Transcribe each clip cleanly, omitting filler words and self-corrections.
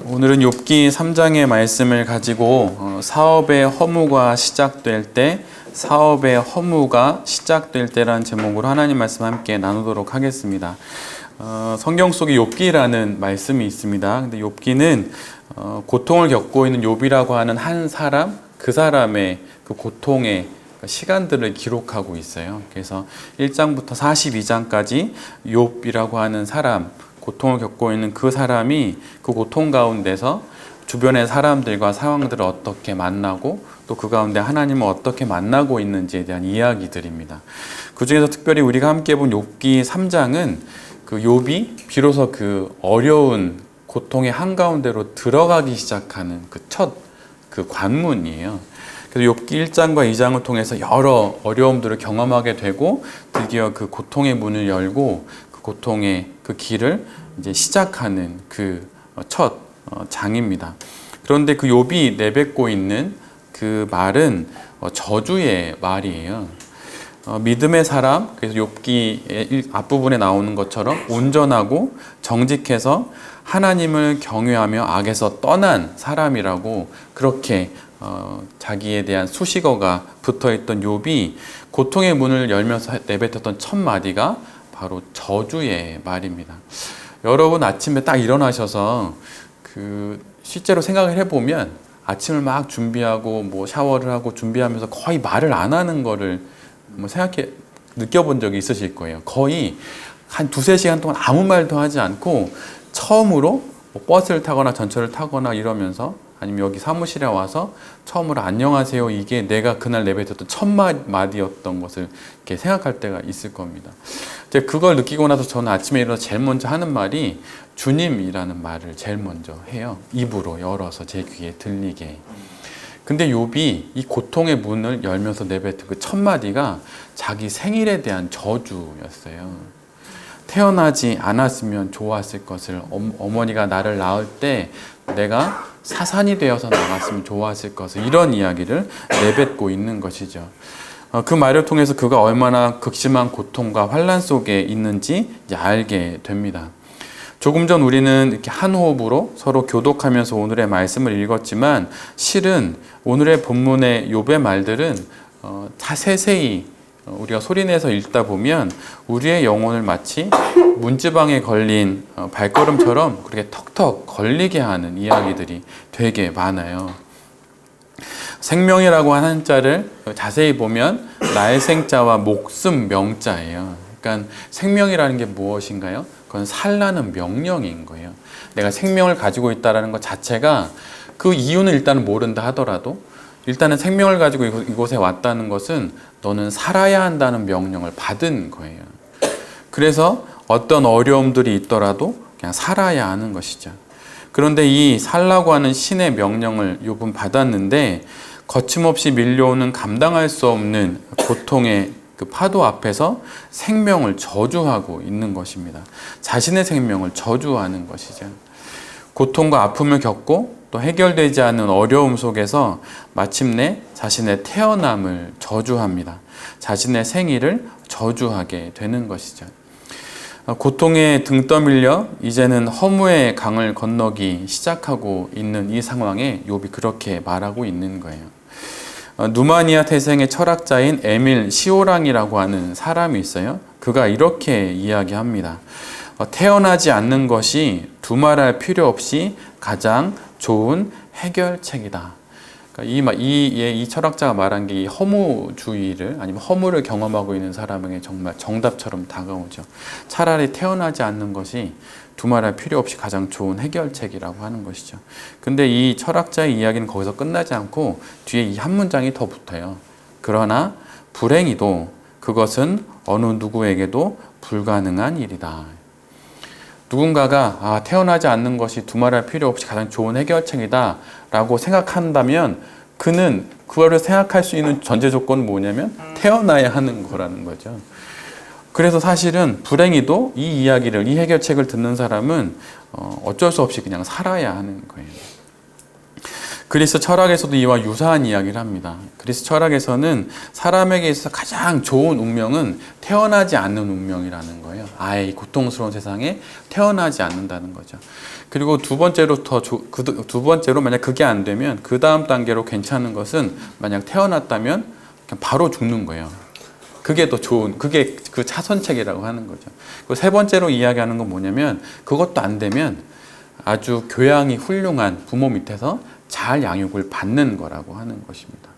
오늘은 욥기 3장의 말씀을 가지고 사업의 허무가 시작될 때, 사업의 허무가 시작될 때라는 제목으로 하나님 말씀 함께 나누도록 하겠습니다. 성경 속에 욥기라는 말씀이 있습니다. 근데 욥기는 고통을 겪고 있는 욥이라고 하는 한 사람, 그 사람의 그 고통의 시간들을 기록하고 있어요. 그래서 1장부터 42장까지 욥이라고 하는 사람, 고통을 겪고 있는 그 사람이 그 고통 가운데서 주변의 사람들과 상황들을 어떻게 만나고 또 그 가운데 하나님을 어떻게 만나고 있는지에 대한 이야기들입니다. 그 중에서 특별히 우리가 함께 본 욥기 3장은 그 욥이 비로소 그 어려운 고통의 한가운데로 들어가기 시작하는 그 첫 그 관문이에요. 그래서 욥기 1장과 2장을 통해서 여러 어려움들을 경험하게 되고 드디어 그 고통의 문을 열고 그 고통의 그 길을 이제 시작하는 그 첫 장입니다. 그런데 그 욥이 내뱉고 있는 그 말은 저주의 말이에요. 믿음의 사람, 그래서 욥기 앞부분에 나오는 것처럼 온전하고 정직해서 하나님을 경외하며 악에서 떠난 사람이라고 그렇게 자기에 대한 수식어가 붙어있던 욥이 고통의 문을 열면서 내뱉었던 첫 마디가 바로 저주의 말입니다. 여러분 아침에 딱 일어나셔서 실제로 생각을 해보면 아침을 막 준비하고 뭐 샤워를 하고 준비하면서 거의 말을 안 하는 거를 느껴본 적이 있으실 거예요. 거의 한 두세 시간 동안 아무 말도 하지 않고 처음으로 뭐 버스를 타거나 전철을 타거나 이러면서 아니면 여기 사무실에 와서 처음으로 안녕하세요, 이게 내가 그날 내뱉었던 첫 마디였던 것을 이렇게 생각할 때가 있을 겁니다. 이제 그걸 느끼고 나서 저는 아침에 일어나서 제일 먼저 하는 말이 주님이라는 말을 제일 먼저 해요. 입으로 열어서 제 귀에 들리게. 근데 욥이 이 고통의 문을 열면서 내뱉은 그 첫 마디가 자기 생일에 대한 저주였어요. 태어나지 않았으면 좋았을 것을, 어머니가 나를 낳을 때 내가 사산이 되어서 나갔으면 좋았을 것을, 이런 이야기를 내뱉고 있는 것이죠. 그 말을 통해서 그가 얼마나 극심한 고통과 환난 속에 있는지 이제 알게 됩니다. 조금 전 우리는 이렇게 한 호흡으로 서로 교독하면서 오늘의 말씀을 읽었지만 실은 오늘의 본문의 욥의 말들은 다 세세히 우리가 소리내서 읽다 보면 우리의 영혼을 마치 문지방에 걸린 발걸음처럼 그렇게 턱턱 걸리게 하는 이야기들이 되게 많아요. 생명이라고 하는 한자를 자세히 보면 나의 생자와 목숨 명자예요. 그러니까 생명이라는 게 무엇인가요? 그건 살라는 명령인 거예요. 내가 생명을 가지고 있다는 것 자체가 그 이유는 일단은 모른다 하더라도 일단은 생명을 가지고 이곳에 왔다는 것은 너는 살아야 한다는 명령을 받은 거예요. 그래서 어떤 어려움들이 있더라도 그냥 살아야 하는 것이죠. 그런데 이 살라고 하는 신의 명령을 욥은 받았는데 거침없이 밀려오는 감당할 수 없는 고통의 그 파도 앞에서 생명을 저주하고 있는 것입니다. 자신의 생명을 저주하는 것이죠. 고통과 아픔을 겪고 또 해결되지 않는 어려움 속에서 마침내 자신의 태어남을 저주합니다. 자신의 생일을 저주하게 되는 것이죠. 고통에 등 떠밀려 이제는 허무의 강을 건너기 시작하고 있는 이 상황에 욥이 그렇게 말하고 있는 거예요. 누마니아 태생의 철학자인 에밀 시오랑이라고 하는 사람이 있어요. 그가 이렇게 이야기합니다. 태어나지 않는 것이 두말할 필요 없이 가장 좋은 해결책이다. 그러니까 이 철학자가 말한 게 이 허무주의를, 아니면 허무를 경험하고 있는 사람에게 정말 정답처럼 다가오죠. 차라리 태어나지 않는 것이 두말할 필요 없이 가장 좋은 해결책이라고 하는 것이죠. 근데 이 철학자의 이야기는 거기서 끝나지 않고 뒤에 이 한 문장이 더 붙어요. 그러나 불행히도 그것은 어느 누구에게도 불가능한 일이다. 누군가가 태어나지 않는 것이 두말할 필요 없이 가장 좋은 해결책이다 라고 생각한다면 그는 그거를 생각할 수 있는 전제 조건은 뭐냐면 태어나야 하는 거라는 거죠. 그래서 사실은 불행히도 이 이야기를, 이 해결책을 듣는 사람은 어쩔 수 없이 그냥 살아야 하는 거예요. 그리스 철학에서도 이와 유사한 이야기를 합니다. 그리스 철학에서는 사람에게 있어서 가장 좋은 운명은 태어나지 않는 운명이라는 거예요. 아예 이 고통스러운 세상에 태어나지 않는다는 거죠. 그리고 두 번째로 만약 그게 안 되면 그 다음 단계로 괜찮은 것은 만약 태어났다면 그냥 바로 죽는 거예요. 그게 더 좋은, 그게 그 차선책이라고 하는 거죠. 그리고 세 번째로 이야기하는 건 뭐냐면 그것도 안 되면 아주 교양이 훌륭한 부모 밑에서 잘 양육을 받는 거라고 하는 것입니다.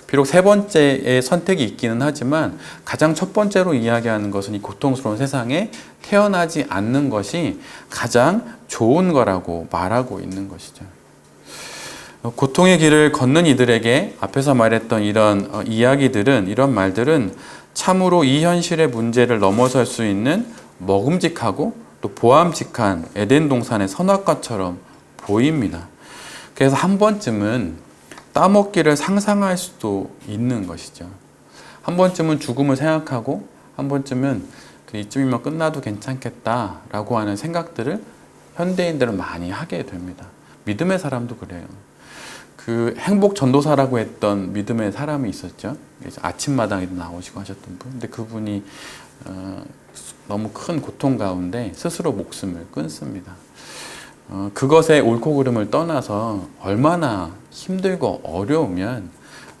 비록 세 번째의 선택이 있기는 하지만 가장 첫 번째로 이야기하는 것은 이 고통스러운 세상에 태어나지 않는 것이 가장 좋은 거라고 말하고 있는 것이죠. 고통의 길을 걷는 이들에게 앞에서 말했던 이런 이야기들은, 이런 말들은 참으로 이 현실의 문제를 넘어설 수 있는 먹음직하고 또 보암직한 에덴 동산의 선악과처럼 보입니다. 그래서 한 번쯤은 따먹기를 상상할 수도 있는 것이죠. 한 번쯤은 죽음을 생각하고 한 번쯤은 이쯤이면 끝나도 괜찮겠다라고 하는 생각들을 현대인들은 많이 하게 됩니다. 믿음의 사람도 그래요. 그 행복 전도사라고 했던 믿음의 사람이 있었죠. 아침마당에도 나오시고 하셨던 분. 근데 그분이 너무 큰 고통 가운데 스스로 목숨을 끊습니다. 그것의 옳고 그름을 떠나서 얼마나 힘들고 어려우면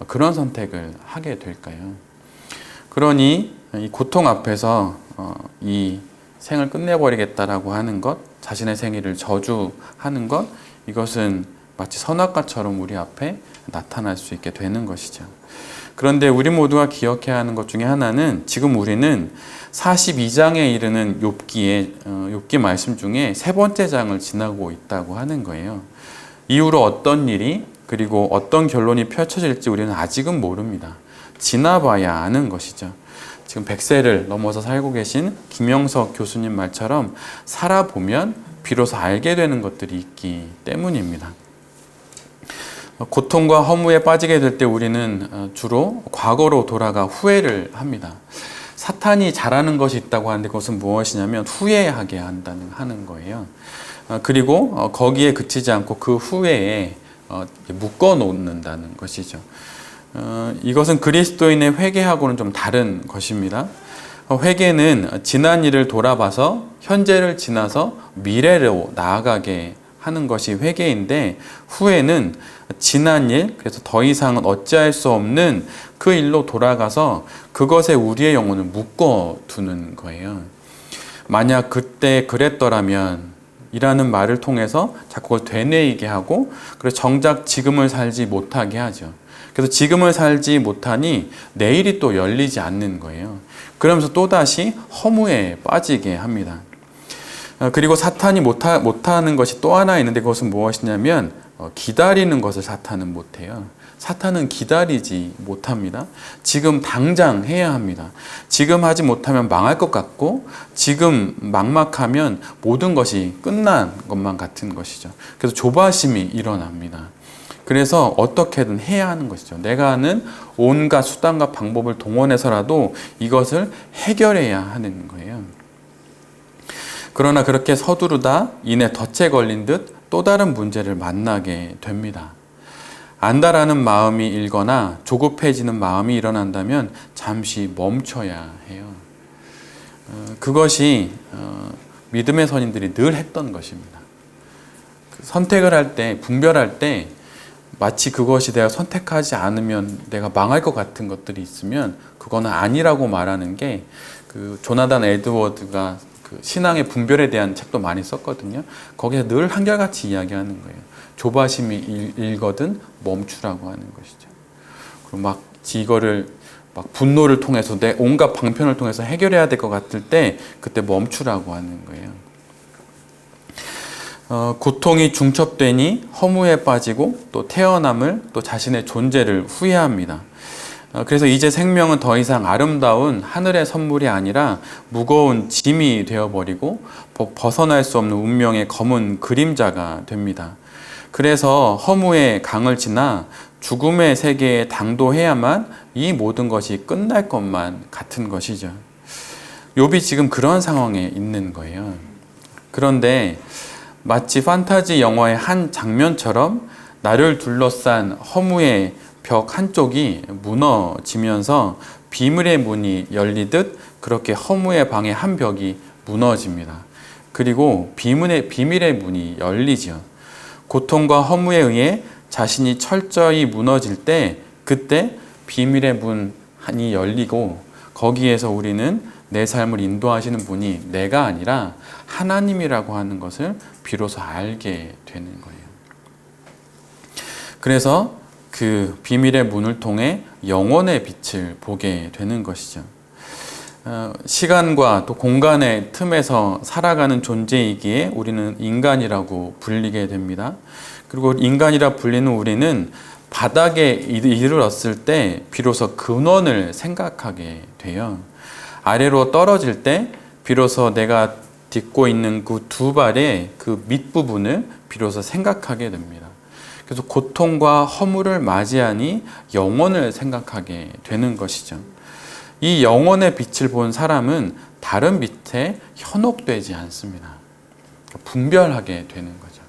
그런 선택을 하게 될까요? 그러니 이 고통 앞에서 이 생을 끝내버리겠다라고 하는 것, 자신의 생일을 저주하는 것, 이것은 마치 선악과처럼 우리 앞에 나타날 수 있게 되는 것이죠. 그런데 우리 모두가 기억해야 하는 것 중에 하나는 지금 우리는 42장에 이르는 욥기 말씀 중에 세 번째 장을 지나고 있다고 하는 거예요. 이후로 어떤 일이 그리고 어떤 결론이 펼쳐질지 우리는 아직은 모릅니다. 지나봐야 아는 것이죠. 지금 100세를 넘어서 살고 계신 김영석 교수님 말처럼 살아보면 비로소 알게 되는 것들이 있기 때문입니다. 고통과 허무에 빠지게 될 때 우리는 주로 과거로 돌아가 후회를 합니다. 사탄이 잘하는 것이 있다고 하는데 그것은 무엇이냐면 후회하게 하는 거예요. 그리고 거기에 그치지 않고 그 후회에 묶어 놓는다는 것이죠. 이것은 그리스도인의 회개하고는 좀 다른 것입니다. 회개는 지난 일을 돌아봐서 현재를 지나서 미래로 나아가게 하는 것이 회개인데, 후회는 지난 일, 그래서 더 이상은 어찌할 수 없는 그 일로 돌아가서 그것에 우리의 영혼을 묶어두는 거예요. 만약 그때 그랬더라면 이라는 말을 통해서 자꾸 그걸 되뇌이게 하고, 그래서 정작 지금을 살지 못하게 하죠. 그래서 지금을 살지 못하니 내일이 또 열리지 않는 거예요. 그러면서 또다시 허무에 빠지게 합니다. 그리고 사탄이 못하는 것이 또 하나 있는데, 그것은 무엇이냐면 기다리는 것을 사탄은 못해요. 사탄은 기다리지 못합니다. 지금 당장 해야 합니다. 지금 하지 못하면 망할 것 같고, 지금 막막하면 모든 것이 끝난 것만 같은 것이죠. 그래서 조바심이 일어납니다. 그래서 어떻게든 해야 하는 것이죠. 내가 아는 온갖 수단과 방법을 동원해서라도 이것을 해결해야 하는 거예요. 그러나 그렇게 서두르다 이내 덫에 걸린 듯 또 다른 문제를 만나게 됩니다. 안다라는 마음이 일거나 조급해지는 마음이 일어난다면 잠시 멈춰야 해요. 그것이 믿음의 선인들이 늘 했던 것입니다. 선택을 할 때, 분별할 때 마치 그것이 내가 선택하지 않으면 내가 망할 것 같은 것들이 있으면 그거는 아니라고 말하는 게, 그 조나단 에드워드가 그 신앙의 분별에 대한 책도 많이 썼거든요. 거기서 늘 한결같이 이야기하는 거예요. 조바심이 일거든 멈추라고 하는 것이죠. 그리고 이거를 분노를 통해서 내 온갖 방편을 통해서 해결해야 될 것 같을 때 그때 멈추라고 하는 거예요. 고통이 중첩되니 허무에 빠지고 또 태어남을, 또 자신의 존재를 후회합니다. 그래서 이제 생명은 더 이상 아름다운 하늘의 선물이 아니라 무거운 짐이 되어버리고 벗어날 수 없는 운명의 검은 그림자가 됩니다. 그래서 허무의 강을 지나 죽음의 세계에 당도해야만 이 모든 것이 끝날 것만 같은 것이죠. 욥이 지금 그런 상황에 있는 거예요. 그런데 마치 판타지 영화의 한 장면처럼 나를 둘러싼 허무의 벽 한쪽이 무너지면서 비밀의 문이 열리듯 그렇게 허무의 방의 한 벽이 무너집니다. 그리고 비밀의 문이 열리지요. 고통과 허무에 의해 자신이 철저히 무너질 때 그때 비밀의 문이 열리고 거기에서 우리는 내 삶을 인도하시는 분이 내가 아니라 하나님이라고 하는 것을 비로소 알게 되는 거예요. 그래서 그 비밀의 문을 통해 영원의 빛을 보게 되는 것이죠. 시간과 또 공간의 틈에서 살아가는 존재이기에 우리는 인간이라고 불리게 됩니다. 그리고 인간이라 불리는 우리는 바닥에 이르렀을 때 비로소 근원을 생각하게 돼요. 아래로 떨어질 때 비로소 내가 딛고 있는 그 두 발의 그 밑부분을 비로소 생각하게 됩니다. 그래서 고통과 허물을 맞이하니 영원을 생각하게 되는 것이죠. 이 영원의 빛을 본 사람은 다른 빛에 현혹되지 않습니다. 분별하게 되는 거죠.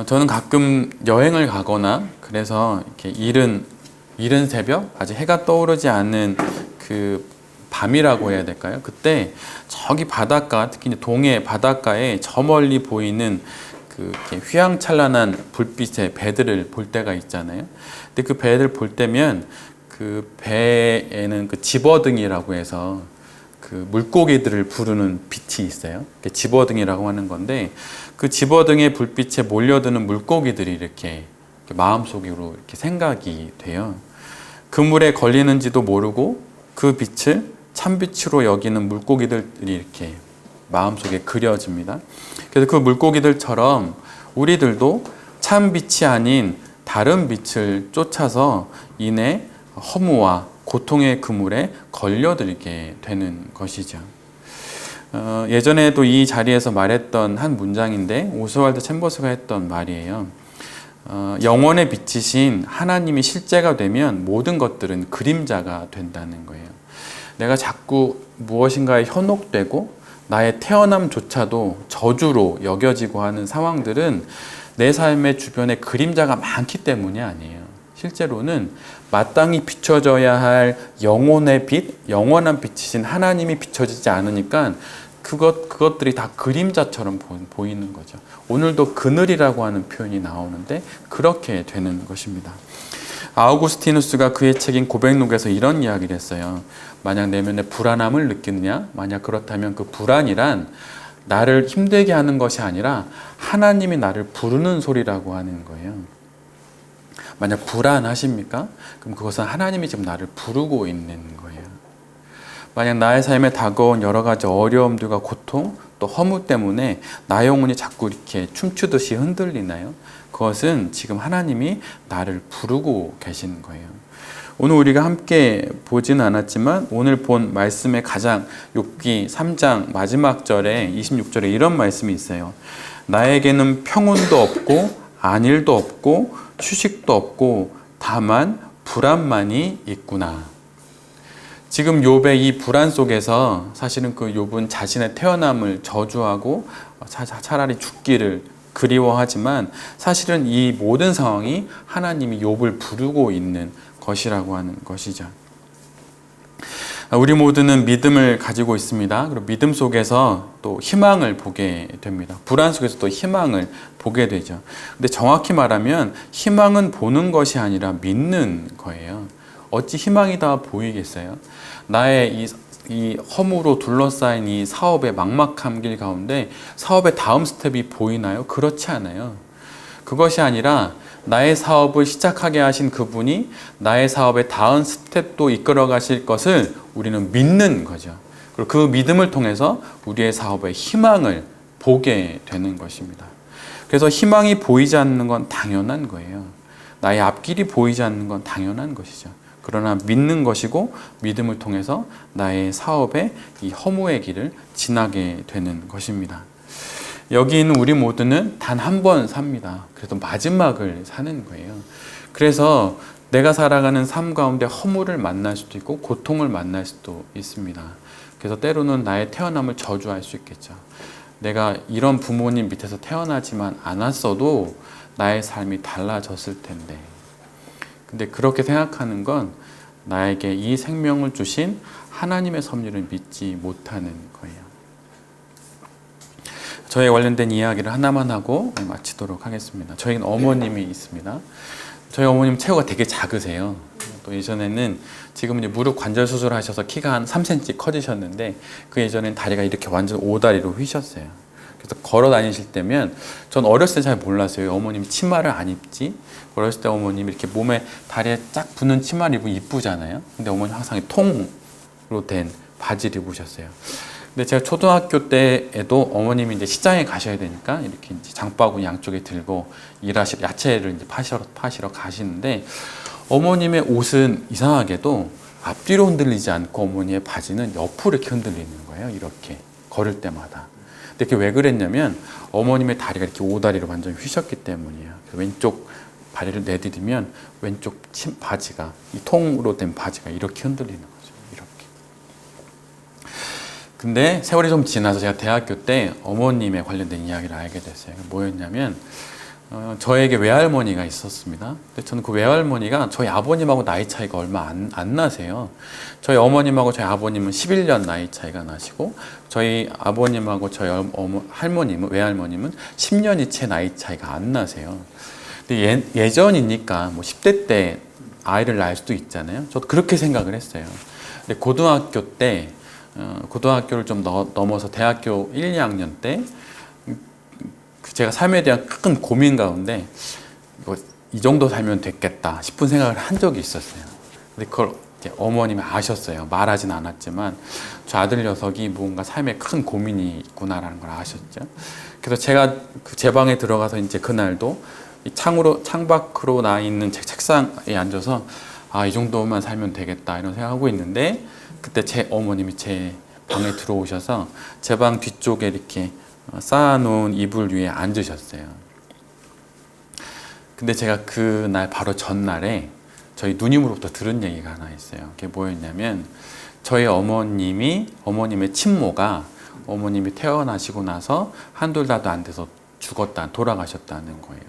저는 가끔 여행을 가거나 그래서 이렇게 이른 새벽, 아직 해가 떠오르지 않는 그 밤이라고 해야 될까요? 그때 저기 바닷가, 특히 동해 바닷가에 저 멀리 보이는 그 휘황찬란한 불빛의 배들을 볼 때가 있잖아요. 근데 그 배들 볼 때면 그 배에는 그 집어등이라고 해서 그 물고기들을 부르는 빛이 있어요. 집어등이라고 하는 건데 그 집어등의 불빛에 몰려드는 물고기들이 이렇게 마음속으로 이렇게 생각이 돼요. 그 물에 걸리는지도 모르고 그 빛을 참빛으로 여기는 물고기들이 이렇게 마음속에 그려집니다. 그래서 그 물고기들처럼 우리들도 참빛이 아닌 다른 빛을 쫓아서 인해 허무와 고통의 그물에 걸려들게 되는 것이죠. 예전에도 이 자리에서 말했던 한 문장인데 오스왈드 챔버스가 했던 말이에요. 영원의 빛이신 하나님이 실제가 되면 모든 것들은 그림자가 된다는 거예요. 내가 자꾸 무엇인가에 현혹되고 나의 태어남조차도 저주로 여겨지고 하는 상황들은 내 삶의 주변에 그림자가 많기 때문이 아니에요. 실제로는 마땅히 비춰져야 할 영혼의 빛, 영원한 빛이신 하나님이 비춰지지 않으니까 그것들이 다 그림자처럼 보이는 거죠. 오늘도 그늘이라고 하는 표현이 나오는데 그렇게 되는 것입니다. 아우구스티누스가 그의 책인 고백록에서 이런 이야기를 했어요. 만약 내면에 불안함을 느끼느냐? 만약 그렇다면 그 불안이란 나를 힘들게 하는 것이 아니라 하나님이 나를 부르는 소리라고 하는 거예요. 만약 불안하십니까? 그럼 그것은 하나님이 지금 나를 부르고 있는 거예요. 만약 나의 삶에 다가온 여러 가지 어려움들과 고통, 또 허무 때문에 나의 영혼이 자꾸 이렇게 춤추듯이 흔들리나요? 그것은 지금 하나님이 나를 부르고 계신 거예요. 오늘 우리가 함께 보지는 않았지만 오늘 본 말씀의 가장 욥기 3장 마지막 절에 26절에 이런 말씀이 있어요. 나에게는 평온도 없고 안일도 없고 휴식도 없고 다만 불안만이 있구나. 지금 욥의 이 불안 속에서 사실은 그 욥은 자신의 태어남을 저주하고 차라리 죽기를 그리워하지만 사실은 이 모든 상황이 하나님이 욥을 부르고 있는 것이라고 하는 것이죠. 우리 모두는 믿음을 가지고 있습니다. 그리고 믿음 속에서 또 희망을 보게 됩니다. 불안 속에서 또 희망을 보게 되죠. 근데 정확히 말하면 희망은 보는 것이 아니라 믿는 거예요. 어찌 희망이 다 보이겠어요? 나의 이 허무로 둘러싸인 이 사업의 막막한 길 가운데 사업의 다음 스텝이 보이나요? 그렇지 않아요. 그것이 아니라 나의 사업을 시작하게 하신 그분이 나의 사업의 다음 스텝도 이끌어 가실 것을 우리는 믿는 거죠. 그리고 그 믿음을 통해서 우리의 사업의 희망을 보게 되는 것입니다. 그래서 희망이 보이지 않는 건 당연한 거예요. 나의 앞길이 보이지 않는 건 당연한 것이죠. 그러나 믿는 것이고 믿음을 통해서 나의 사업의 이 허무의 길을 지나게 되는 것입니다. 여기 있는 우리 모두는 단 한 번 삽니다. 그래서 마지막을 사는 거예요. 그래서 내가 살아가는 삶 가운데 허물을 만날 수도 있고 고통을 만날 수도 있습니다. 그래서 때로는 나의 태어남을 저주할 수 있겠죠. 내가 이런 부모님 밑에서 태어나지만 않았어도 나의 삶이 달라졌을 텐데. 근데 그렇게 생각하는 건 나에게 이 생명을 주신 하나님의 섭리를 믿지 못하는 거예요. 저에 관련된 이야기를 하나만 하고 마치도록 하겠습니다. 저희는 어머님이 있습니다. 저희 어머님 체구가 되게 작으세요. 또 예전에는 지금은 이제 무릎 관절 수술하셔서 키가 한 3cm 커지셨는데 그 예전엔 다리가 이렇게 완전 오다리로 휘셨어요. 그래서 걸어 다니실 때면 전 어렸을 때 잘 몰랐어요. 어머님이 치마를 안 입지. 어렸을 때 어머님이 이렇게 몸에 다리에 쫙 붙는 치마를 입으면 이쁘잖아요. 근데 어머님 항상 통으로 된 바지를 입으셨어요. 근데 제가 초등학교 때에도 어머님이 이제 시장에 가셔야 되니까 이렇게 이제 장바구니 양쪽에 들고 야채를 이제 파시러 가시는데 어머님의 옷은 이상하게도 앞뒤로 흔들리지 않고 어머니의 바지는 옆으로 이렇게 흔들리는 거예요. 이렇게 걸을 때마다. 근데 그게 왜 그랬냐면 어머님의 다리가 이렇게 오다리로 완전히 휘셨기 때문이에요. 왼쪽 다리를 내디디면 왼쪽 바지가 이 통으로 된 바지가 이렇게 흔들리는 거예요. 근데 세월이 좀 지나서 제가 대학교 때 어머님에 관련된 이야기를 알게 됐어요. 뭐였냐면 저에게 외할머니가 있었습니다. 근데 저는 그 외할머니가 저희 아버님하고 나이 차이가 얼마 안 나세요. 저희 어머님하고 저희 아버님은 11년 나이 차이가 나시고 저희 아버님하고 저희 할머님은 외할머님은 10년이 채 나이 차이가 안 나세요. 근데 예전이니까 뭐 10대 때 아이를 낳을 수도 있잖아요. 저도 그렇게 생각을 했어요. 근데 고등학교를 좀 넘어서 대학교 1, 2학년 때 제가 삶에 대한 큰 고민 가운데 이 정도 살면 됐겠다 싶은 생각을 한 적이 있었어요. 근데 그걸 이제 어머님이 아셨어요. 말하진 않았지만 저 아들 녀석이 뭔가 삶에 큰 고민이 있구나라는 걸 아셨죠. 그래서 제가 제 방에 들어가서 이제 그날도 이 창밖으로 나 있는 제 책상에 앉아서 이 정도만 살면 되겠다 이런 생각하고 있는데 그때 제 어머님이 제 방에 들어오셔서 제 방 뒤쪽에 이렇게 쌓아놓은 이불 위에 앉으셨어요. 근데 제가 그날 바로 전날에 저희 누님으로부터 들은 얘기가 하나 있어요. 그게 뭐였냐면 저희 어머님의 친모가 어머님이 태어나시고 나서 한두 달도 안 돼서 돌아가셨다는 거예요.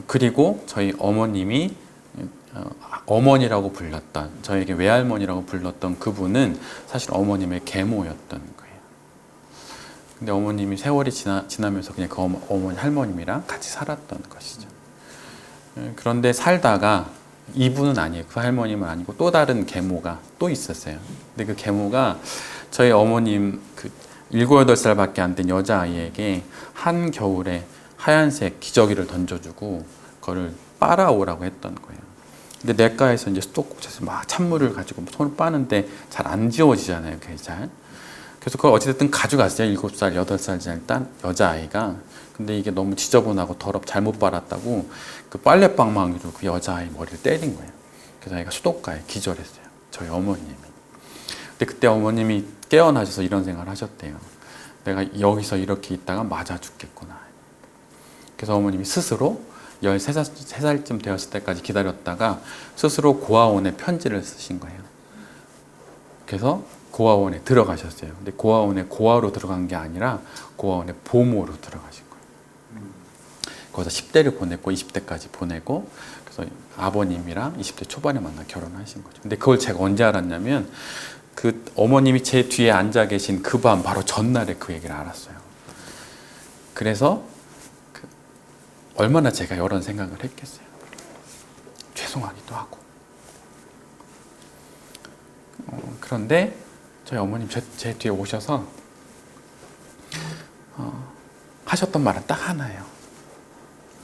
그리고 저희 어머님이 어머니라고 불렀던 저에게 외할머니라고 불렀던 그분은 사실 어머님의 계모였던 거예요. 근데 어머님이 세월이 지나면서 그냥 그 어머니 할머님이랑 같이 살았던 것이죠. 그런데 살다가 이분은 아니에요. 그 할머님은 아니고 또 다른 계모가 또 있었어요. 근데 그 계모가 저희 어머님 7, 8살밖에 안 된 여자아이에게 한겨울에 하얀색 기저귀를 던져주고 그거를 빨아오라고 했던 거예요. 근데 내과에서 이제 수도꼭지에서 막 찬물을 가지고 손을 빠는데 잘 안 지워지잖아요. 그게 잘. 그래서 그걸 어찌됐든 가져갔어요. 7살, 8살 일단 여자아이가. 근데 이게 너무 지저분하고 잘못 빨았다고 그 빨래방망이로 그 여자아이 머리를 때린 거예요. 그래서 아이가 수도가에 기절했어요. 저희 어머님이. 근데 그때 어머님이 깨어나셔서 이런 생각을 하셨대요. 내가 여기서 이렇게 있다가 맞아 죽겠구나. 그래서 어머님이 스스로 13살쯤 되었을 때까지 기다렸다가 스스로 고아원에 편지를 쓰신 거예요. 그래서 고아원에 들어가셨어요. 근데 고아원에 고아로 들어간 게 아니라 고아원에 보모로 들어가신 거예요. 거기서 10대를 보냈고 20대까지 보내고 그래서 아버님이랑 20대 초반에 만나 결혼하신 거죠. 근데 그걸 제가 언제 알았냐면 그 어머님이 제 뒤에 앉아 계신 그 밤 바로 전날에 그 얘기를 알았어요. 그래서 얼마나 제가 이런 생각을 했겠어요. 죄송하기도 하고. 그런데 저희 어머님 제 뒤에 오셔서 하셨던 말은 딱 하나예요.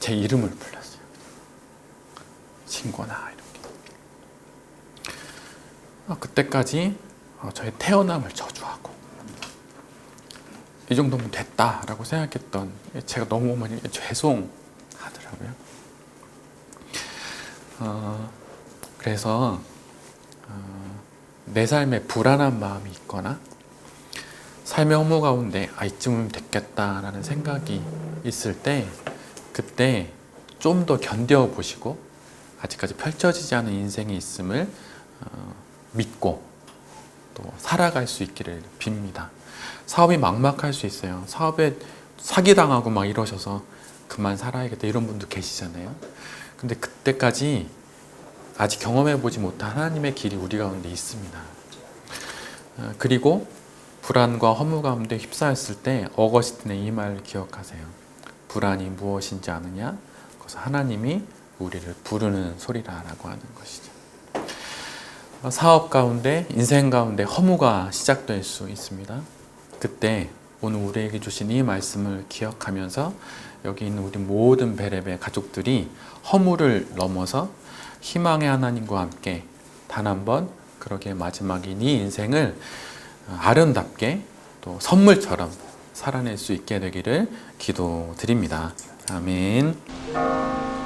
제 이름을 불렀어요. 신고나 이렇게. 그때까지 저의 태어남을 저주하고 이 정도면 됐다라고 생각했던 제가 너무 어머니께 죄송하더라고요. 그래서 내 삶에 불안한 마음이 있거나 삶의 허무 가운데 이쯤은 됐겠다라는 생각이 있을 때 그때 좀 더 견뎌보시고 아직까지 펼쳐지지 않은 인생이 있음을 믿고 또 살아갈 수 있기를 빕니다. 사업이 막막할 수 있어요. 사업에 사기당하고 막 이러셔서 그만 살아야겠다 이런 분도 계시잖아요. 근데 그때까지 아직 경험해보지 못한 하나님의 길이 우리 가운데 있습니다. 그리고 불안과 허무 가운데 휩싸였을 때 어거스틴의 이 말을 기억하세요. 불안이 무엇인지 아느냐? 그것은 하나님이 우리를 부르는 소리라라고 하는 것이죠. 사업 가운데, 인생 가운데 허무가 시작될 수 있습니다. 그때 오늘 우리에게 주신 이 말씀을 기억하면서 여기 있는 우리 모든 베레베 가족들이 허무를 넘어서 희망의 하나님과 함께 단 한 번 그렇게 마지막인 이 인생을 아름답게 또 선물처럼 살아낼 수 있게 되기를 기도드립니다. 아멘.